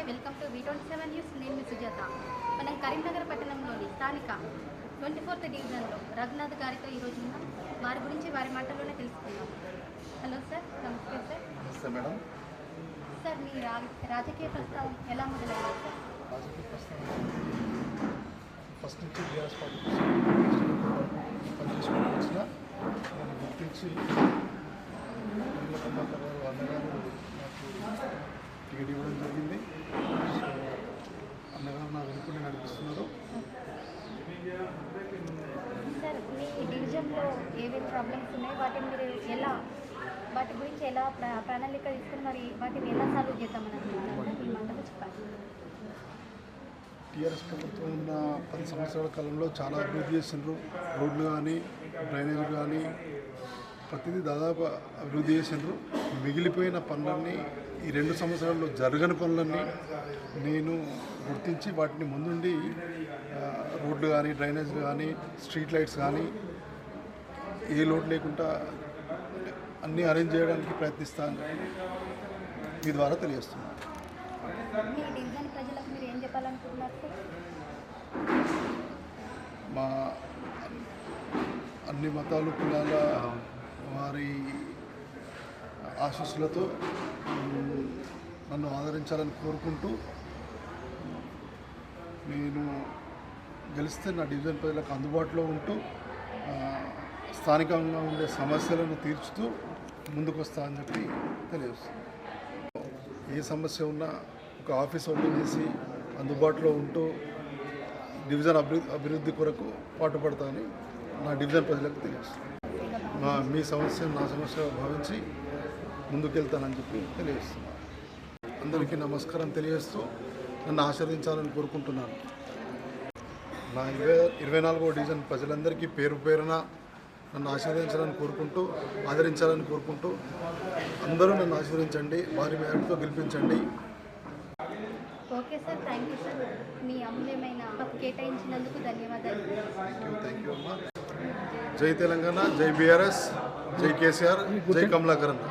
Welcome to V27 news. నేను మీ సుజాత. మనం కరీంనగర్ పట్టణంలోని స్థానిక 24th డివిజన్లో రఘునాథ్ గారితో ఈరోజు ఉన్నాం. వారి గురించి వారి మాటల్లోనే తెలుసుకుందాం. హలో సార్, నమస్తే సార్. నమస్తే మేడం. సార్, మీ రాజకీయ ప్రస్తావం ఎలా మొదలైంది సార్? రాజకీయ ప్రస్తావం ఫస్ట్ నుంచి బీఆర్ఎస్ పార్టీ పనిచేసుకుంటూ వచ్చిన దాన్ని గుర్తించి అన్నగారు నాకు టికెట్ ఇవ్వడం జరిగింది. సో అన్నగారు నా వెనుకనే నడిపిస్తున్నారు. సార్, మీ డివిజన్లో ఏవే ప్రాబ్లమ్స్ ఉన్నాయి, వాటి గురించి ఎలా ప్రణాళిక తీసుకుని మరి వాటిని ఎలా సాల్వ్ చేద్దామని అనుకుంటున్నారు? మీ మాటలు చెప్పండి. టీఆర్ఎస్ ప్రభుత్వం ఉన్న 10 సంవత్సరాల కాలంలో చాలా అభివృద్ధి చేసిండ్రు. రోడ్లు కానీ, డ్రైనేజీలు కానీ ప్రతిదీ దాదాపు అభివృద్ధి చేసిండ్రు. మిగిలిపోయిన పనులన్నీ, ఈ 2 సంవత్సరాల్లో జరగని పనులన్నీ నేను గుర్తించి వాటిని ముందుండి రోడ్లు కానీ, డ్రైనేజీలు కానీ, స్ట్రీట్ లైట్స్ కానీ ఏ లోటు లేకుండా అన్నీ అరేంజ్ చేయడానికి ప్రయత్నిస్తాను మీ ద్వారా తెలియజేస్తున్నాను. మీ డివిజన్ ప్రజలకు మీరు ఏం చెప్పాలనుకుంటున్నారు? మా అన్ని మతాలు, కులాల వారి ఆశీస్సులతో నన్ను ఆదరించాలని కోరుకుంటూ, నేను గెలిస్తే నా డివిజన్ ప్రజలకు అందుబాటులో ఉంటూ స్థానికంగా ఉండే సమస్యలను తీర్చుతూ ముందుకు వస్తా అని చెప్పి తెలియజేస్తాను. ఏ సమస్య ఉన్నా ఒక ఆఫీస్ ఓపెన్ చేసి అందుబాటులో ఉంటూ డివిజన్ అభివృద్ధి కొరకు పాటుపడతానని నా డివిజన్ ప్రజలకు తెలియజేస్తాను. మీ సమస్య నా సమస్య భావించి ముందుకెళ్తానని చెప్పి తెలియజేస్తున్నాను. అందరికీ నమస్కారం తెలియజేస్తూ నన్ను ఆశీర్వదించాలని కోరుకుంటున్నాను. నా 24వ డివిజన్ ప్రజలందరికీ పేరు పేరున నన్ను ఆశీర్వదించాలని కోరుకుంటూ, ఆదరించాలని కోరుకుంటూ, అందరూ నన్ను ఆశీర్వదించండి, భారీ మేరతో గెలిపించండి. Okay sir, thank you sir. మీ అమూల్యమైన కేటాయించినందుకు ధన్యవాదాలు. థ్యాంక్ యూ అమ్మా. జై తెలంగాణ, జై బీఆర్ఎస్, జై కేసీఆర్, జై కమలాకరన్.